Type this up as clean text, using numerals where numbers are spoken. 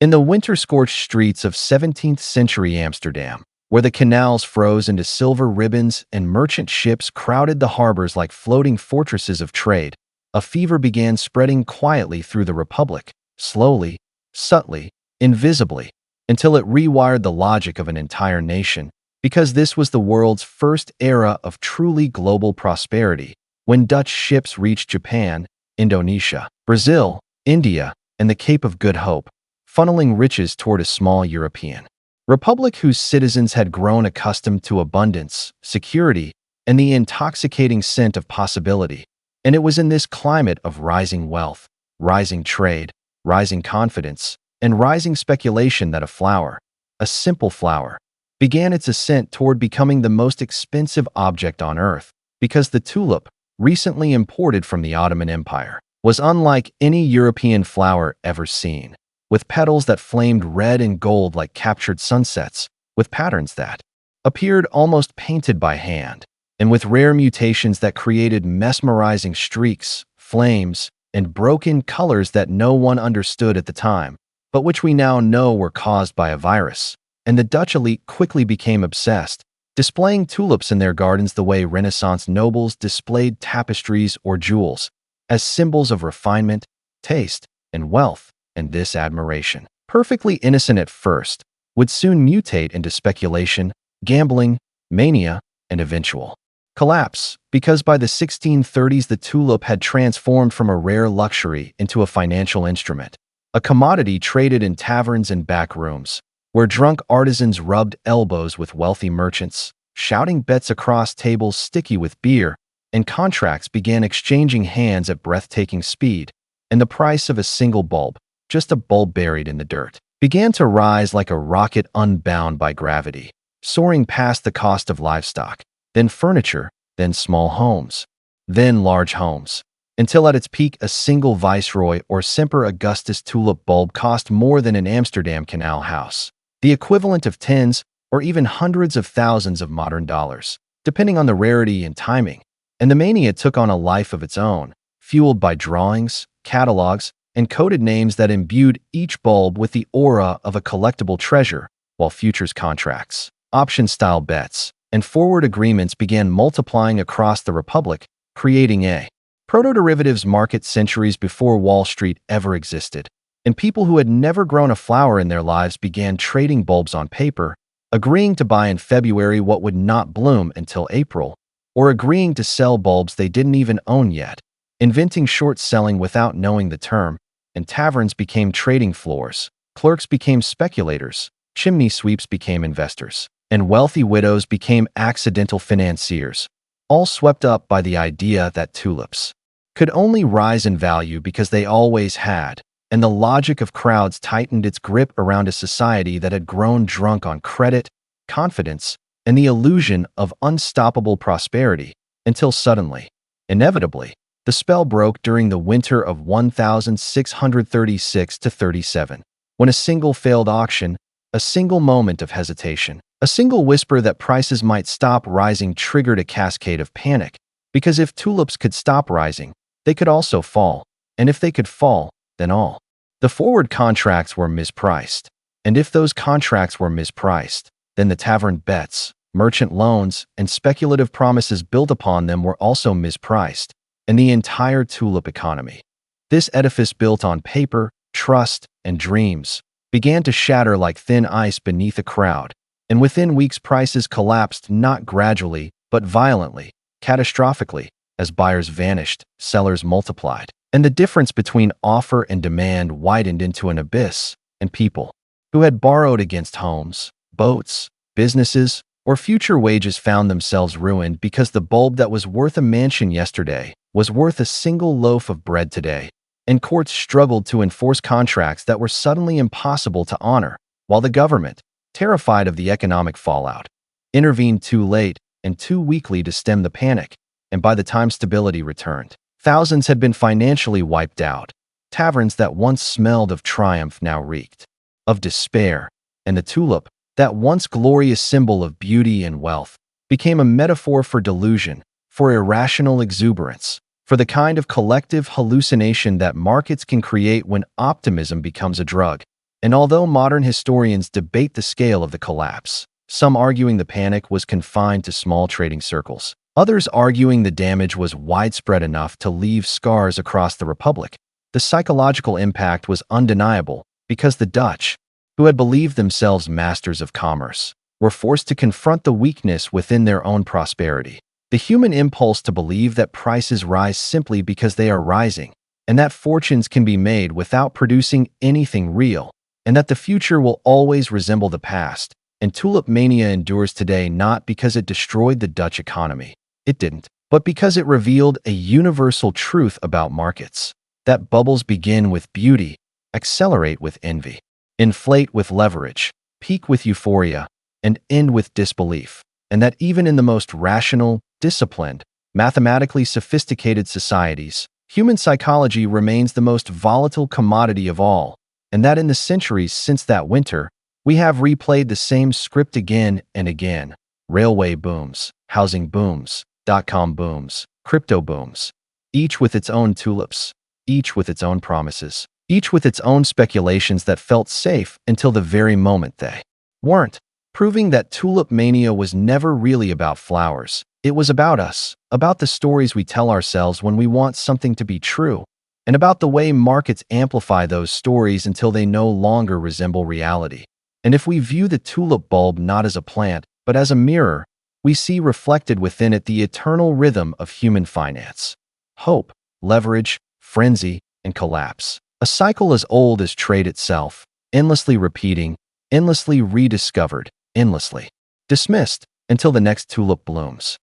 In the winter-scorched streets of 17th-century Amsterdam, where the canals froze into silver ribbons and merchant ships crowded the harbors like floating fortresses of trade, a fever began spreading quietly through the Republic, slowly, subtly, invisibly, until it rewired the logic of an entire nation, because this was the world's first era of truly global prosperity, when Dutch ships reached Japan, Indonesia, Brazil, India, and the Cape of Good Hope, funneling riches toward a small European republic whose citizens had grown accustomed to abundance, security, and the intoxicating scent of possibility. And it was in this climate of rising wealth, rising trade, rising confidence, and rising speculation that a flower, a simple flower, began its ascent toward becoming the most expensive object on earth, because the tulip, recently imported from the Ottoman Empire, was unlike any European flower ever seen, with petals that flamed red and gold like captured sunsets, with patterns that appeared almost painted by hand, and with rare mutations that created mesmerizing streaks, flames, and broken colors that no one understood at the time, but which we now know were caused by a virus. And the Dutch elite quickly became obsessed, displaying tulips in their gardens the way Renaissance nobles displayed tapestries or jewels, as symbols of refinement, taste, and wealth. And this admiration, perfectly innocent at first, would soon mutate into speculation, gambling, mania, and eventual collapse, because by the 1630s the tulip had transformed from a rare luxury into a financial instrument, a commodity traded in taverns and back rooms, where drunk artisans rubbed elbows with wealthy merchants, shouting bets across tables sticky with beer, and contracts began exchanging hands at breathtaking speed, and the price of a single bulb, just a bulb buried in the dirt, began to rise like a rocket unbound by gravity, soaring past the cost of livestock, then furniture, then small homes, then large homes, until at its peak a single Viceroy or Semper Augustus tulip bulb cost more than an Amsterdam canal house, the equivalent of tens or even hundreds of thousands of modern dollars, depending on the rarity and timing. And the mania took on a life of its own, fueled by drawings, catalogs, and coded names that imbued each bulb with the aura of a collectible treasure, while futures contracts, option-style bets, and forward agreements began multiplying across the Republic, creating a proto-derivatives market centuries before Wall Street ever existed. And people who had never grown a flower in their lives began trading bulbs on paper, agreeing to buy in February what would not bloom until April, or agreeing to sell bulbs they didn't even own yet, inventing short selling without knowing the term. And taverns became trading floors, clerks became speculators, chimney sweeps became investors, and wealthy widows became accidental financiers, all swept up by the idea that tulips could only rise in value because they always had, and the logic of crowds tightened its grip around a society that had grown drunk on credit, confidence, and the illusion of unstoppable prosperity, until suddenly, inevitably, the spell broke during the winter of 1636–37, when a single failed auction, a single moment of hesitation, a single whisper that prices might stop rising triggered a cascade of panic, because if tulips could stop rising, they could also fall, and if they could fall, then all the forward contracts were mispriced, and if those contracts were mispriced, then the tavern bets, merchant loans, and speculative promises built upon them were also mispriced, and the entire tulip economy, this edifice built on paper, trust, and dreams, began to shatter like thin ice beneath a crowd, and within weeks prices collapsed not gradually, but violently, catastrophically, as buyers vanished, sellers multiplied, and the difference between offer and demand widened into an abyss, and people who had borrowed against homes, boats, businesses, or future wages found themselves ruined because the bulb that was worth a mansion yesterday was worth a single loaf of bread today, and courts struggled to enforce contracts that were suddenly impossible to honor, while the government, terrified of the economic fallout, intervened too late and too weakly to stem the panic, and by the time stability returned, thousands had been financially wiped out. Taverns that once smelled of triumph now reeked of despair, and the tulip, that once glorious symbol of beauty and wealth, became a metaphor for delusion, for irrational exuberance, for the kind of collective hallucination that markets can create when optimism becomes a drug. And although modern historians debate the scale of the collapse, some arguing the panic was confined to small trading circles, others arguing the damage was widespread enough to leave scars across the Republic, the psychological impact was undeniable because the Dutch, who had believed themselves masters of commerce, were forced to confront the weakness within their own prosperity. The human impulse to believe that prices rise simply because they are rising, and that fortunes can be made without producing anything real, and that the future will always resemble the past. And Tulip Mania endures today not because it destroyed the Dutch economy. It didn't. But because it revealed a universal truth about markets. That bubbles begin with beauty, accelerate with envy, inflate with leverage, peak with euphoria, and end with disbelief. And that even in the most rational, disciplined, mathematically sophisticated societies, human psychology remains the most volatile commodity of all. And that in the centuries since that winter, we have replayed the same script again and again. Railway booms, housing booms, dot-com booms, crypto booms, each with its own tulips, each with its own promises, each with its own speculations that felt safe until the very moment they weren't, proving that Tulip Mania was never really about flowers. It was about us, about the stories we tell ourselves when we want something to be true, and about the way markets amplify those stories until they no longer resemble reality. And if we view the tulip bulb not as a plant, but as a mirror, we see reflected within it the eternal rhythm of human finance. Hope, leverage, frenzy, and collapse. A cycle as old as trade itself, endlessly repeating, endlessly rediscovered, endlessly dismissed, until the next tulip blooms.